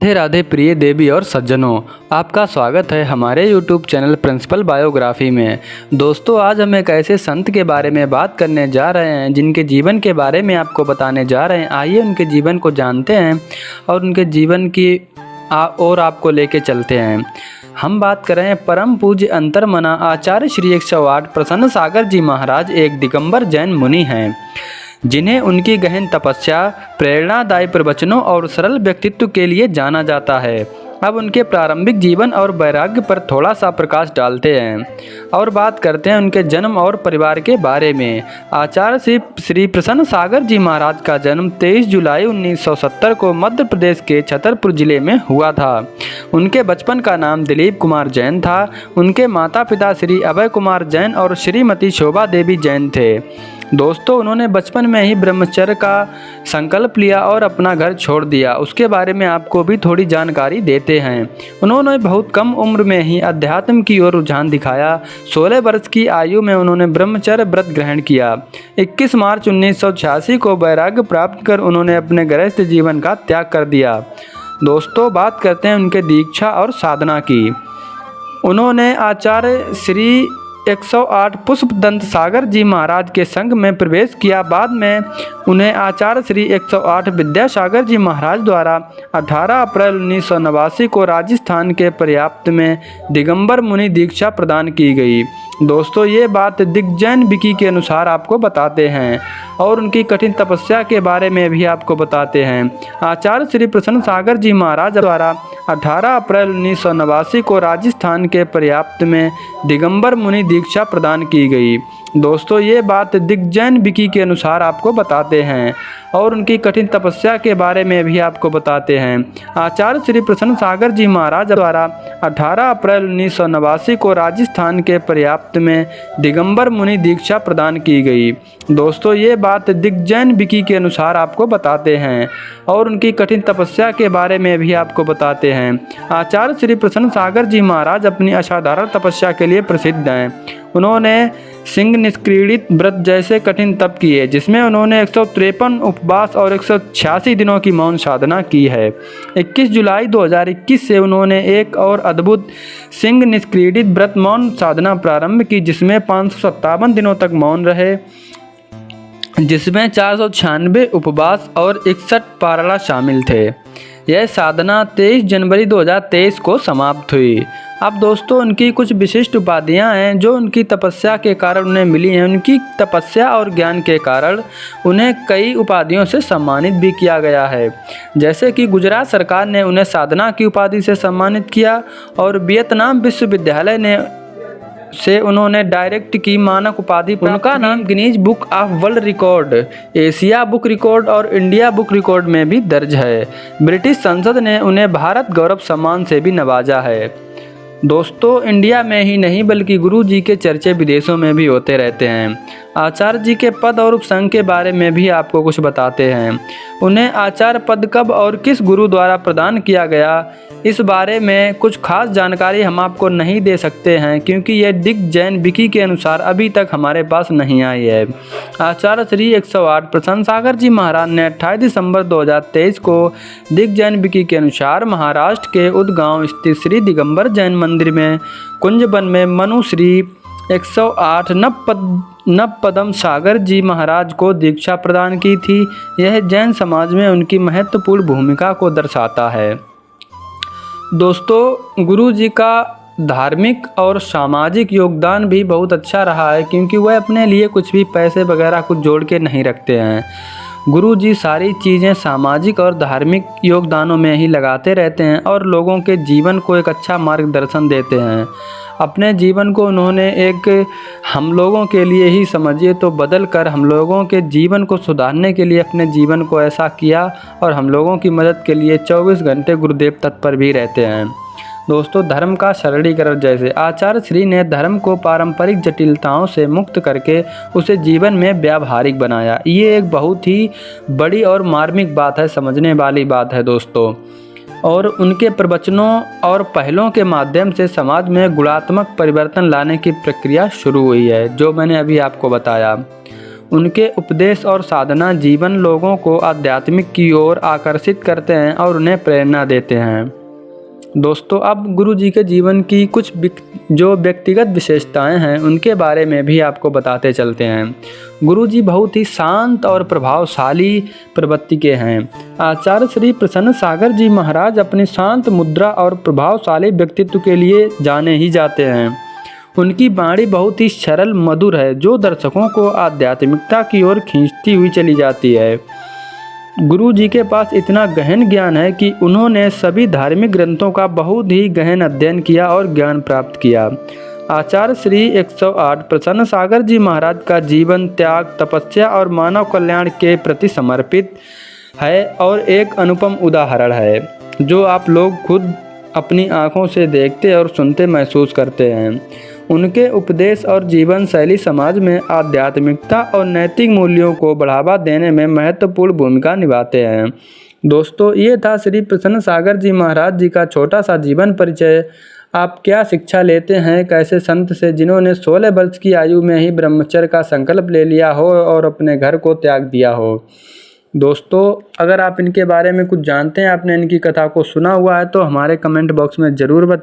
राधे राधे प्रिय देवी और सज्जनों, आपका स्वागत है हमारे YouTube चैनल प्रिंसिपल बायोग्राफी में। दोस्तों, आज हम एक ऐसे संत के बारे में बात करने जा रहे हैं जिनके जीवन के बारे में आपको बताने जा रहे हैं। आइए उनके जीवन को जानते हैं और उनके जीवन की और आपको लेके चलते हैं। हम बात कर रहे हैं परम पूज्य अंतर्मना आचार्य श्री 108 प्रसन्न सागर जी महाराज एक दिगंबर जैन मुनि हैं, जिन्हें उनकी गहन तपस्या, प्रेरणादायी प्रवचनों और सरल व्यक्तित्व के लिए जाना जाता है। अब उनके प्रारंभिक जीवन और वैराग्य पर थोड़ा सा प्रकाश डालते हैं और बात करते हैं उनके जन्म और परिवार के बारे में। आचार्य श्री प्रसन्न सागर जी महाराज का जन्म 23 जुलाई 1970 को मध्य प्रदेश के छतरपुर जिले में हुआ था। उनके बचपन का नाम दिलीप कुमार जैन था। उनके माता पिता श्री अभय कुमार जैन और श्रीमती शोभा देवी जैन थे। दोस्तों, उन्होंने बचपन में ही ब्रह्मचर्य का संकल्प लिया और अपना घर छोड़ दिया। उसके बारे में आपको भी थोड़ी जानकारी देते हैं। उन्होंने बहुत कम उम्र में ही अध्यात्म की ओर रुझान दिखाया। 16 वर्ष की आयु में उन्होंने ब्रह्मचर्य व्रत ग्रहण किया। 21 मार्च 1986 को वैराग्य प्राप्त कर उन्होंने अपने गृहस्थ जीवन का त्याग कर दिया। दोस्तों, बात करते हैं उनके दीक्षा और साधना की। उन्होंने आचार्य श्री 108 पुष्पदंत सागर जी महाराज के संग में प्रवेश किया। बाद में उन्हें आचार्य श्री 108 विद्यासागर जी महाराज द्वारा 18 अप्रैल 1989 को राजस्थान के पर्याप्त में दिगंबर मुनि दीक्षा प्रदान की गई। दोस्तों, ये बात दिग्जैन विकी के अनुसार आपको बताते हैं और उनकी कठिन तपस्या के बारे में भी आपको बताते हैं। आचार्य श्री प्रसन्न सागर जी महाराज द्वारा 18 अप्रैल 1989 को राजस्थान के पर्याप्त में दिगंबर मुनि दीक्षा प्रदान की गई। दोस्तों, ये बात दिग्जैन विकी के अनुसार आपको बताते हैं और उनकी कठिन तपस्या के बारे में भी आपको बताते हैं। आचार्य श्री प्रसन्न सागर जी महाराज द्वारा 18 अप्रैल 1989 को राजस्थान के पर्याप्त में दिगंबर मुनि दीक्षा प्रदान की गई। दोस्तों, ये बात दिग्जैन विकी के अनुसार आपको बताते हैं और उनकी कठिन तपस्या के बारे में भी आपको बताते हैं। आचार्य श्री प्रसन्न सागर जी महाराज अपनी असाधारण तपस्या के लिए प्रसिद्ध हैं। उन्होंने सिंह निष्क्रीडित व्रत जैसे कठिन तप किए, जिसमें उन्होंने 153 उपवास और 186 दिनों की मौन साधना की है। 21 जुलाई 2021 से उन्होंने एक और अद्भुत सिंह निष्क्रीडित व्रत मौन साधना प्रारंभ की, जिसमें 557 दिनों तक मौन रहे, जिसमें 496 उपवास और 61 पारणा शामिल थे। यह साधना 23 जनवरी 2023 को समाप्त हुई। अब दोस्तों, उनकी कुछ विशिष्ट उपाधियां हैं जो उनकी तपस्या के कारण उन्हें मिली हैं। उनकी तपस्या और ज्ञान के कारण उन्हें कई उपाधियों से सम्मानित भी किया गया है, जैसे कि गुजरात सरकार ने उन्हें साधना की उपाधि से सम्मानित किया और वियतनाम विश्वविद्यालय ने से उन्होंने डायरेक्ट की मानक उपाधि। उनका नाम Guinness book of world record, Asia book record और इंडिया बुक रिकॉर्ड में भी दर्ज है। ब्रिटिश संसद ने उन्हें भारत गौरव सम्मान से भी नवाजा है। दोस्तों, इंडिया में ही नहीं बल्कि गुरु जी के चर्चे विदेशों में भी होते रहते हैं। आचार्य जी के पद और उपसंग के बारे में भी आपको कुछ बताते हैं। उन्हें आचार्य पद कब और किस गुरु द्वारा प्रदान किया गया, इस बारे में कुछ खास जानकारी हम आपको नहीं दे सकते हैं, क्योंकि यह दिग्जैन विकी के अनुसार अभी तक हमारे पास नहीं आई है। आचार्य श्री 108 प्रसन्न सागर जी महाराज ने 28 दिसंबर 2023 को दिग्जैन विकी के अनुसार महाराष्ट्र के उदगांव स्थित श्री दिगंबर जैन मंदिर में कुंजवन में मनु श्री 108 नवपदम सागर जी महाराज को दीक्षा प्रदान की थी। यह जैन समाज में उनकी महत्वपूर्ण भूमिका को दर्शाता है। दोस्तों, गुरु जी का धार्मिक और सामाजिक योगदान भी बहुत अच्छा रहा है, क्योंकि वह अपने लिए कुछ भी पैसे वगैरह कुछ जोड़ के नहीं रखते हैं। गुरु जी सारी चीज़ें सामाजिक और धार्मिक योगदानों में ही लगाते रहते हैं और लोगों के जीवन को एक अच्छा मार्गदर्शन देते हैं। अपने जीवन को उन्होंने एक हम लोगों के लिए ही समझिए तो बदल कर हम लोगों के जीवन को सुधारने के लिए अपने जीवन को ऐसा किया और हम लोगों की मदद के लिए 24 घंटे गुरुदेव तत्पर भी रहते हैं। दोस्तों, धर्म का सरलीकरण जैसे आचार्य श्री ने धर्म को पारंपरिक जटिलताओं से मुक्त करके उसे जीवन में व्यावहारिक बनाया। ये एक बहुत ही बड़ी और मार्मिक बात है, समझने वाली बात है दोस्तों। और उनके प्रवचनों और पहलों के माध्यम से समाज में गुणात्मक परिवर्तन लाने की प्रक्रिया शुरू हुई है, जो मैंने अभी आपको बताया। उनके उपदेश और साधना जीवन लोगों को आध्यात्मिक की ओर आकर्षित करते हैं और उन्हें प्रेरणा देते हैं। दोस्तों, अब गुरु जी के जीवन की कुछ जो व्यक्तिगत विशेषताएं हैं उनके बारे में भी आपको बताते चलते हैं। गुरु जी बहुत ही शांत और प्रभावशाली प्रवृत्ति के हैं। आचार्य श्री प्रसन्न सागर जी महाराज अपनी शांत मुद्रा और प्रभावशाली व्यक्तित्व के लिए जाने ही जाते हैं। उनकी वाणी बहुत ही सरल मधुर है, जो दर्शकों को आध्यात्मिकता की ओर खींचती हुई चली जाती है। गुरु जी के पास इतना गहन ज्ञान है कि उन्होंने सभी धार्मिक ग्रंथों का बहुत ही गहन अध्ययन किया और ज्ञान प्राप्त किया। आचार्य श्री 108 प्रसन्न सागर जी महाराज का जीवन त्याग, तपस्या और मानव कल्याण के प्रति समर्पित है और एक अनुपम उदाहरण है, जो आप लोग खुद अपनी आँखों से देखते और सुनते महसूस करते हैं। उनके उपदेश और जीवन शैली समाज में आध्यात्मिकता और नैतिक मूल्यों को बढ़ावा देने में महत्वपूर्ण भूमिका निभाते हैं। दोस्तों, ये था श्री प्रसन्न सागर जी महाराज जी का छोटा सा जीवन परिचय। आप क्या शिक्षा लेते हैं एक ऐसे संत से जिन्होंने 16 वर्ष की आयु में ही ब्रह्मचर्य का संकल्प ले लिया हो और अपने घर को त्याग दिया हो। दोस्तों, अगर आप इनके बारे में कुछ जानते हैं, आपने इनकी कथा को सुना हुआ है, तो हमारे कमेंट बॉक्स में ज़रूर बताएं।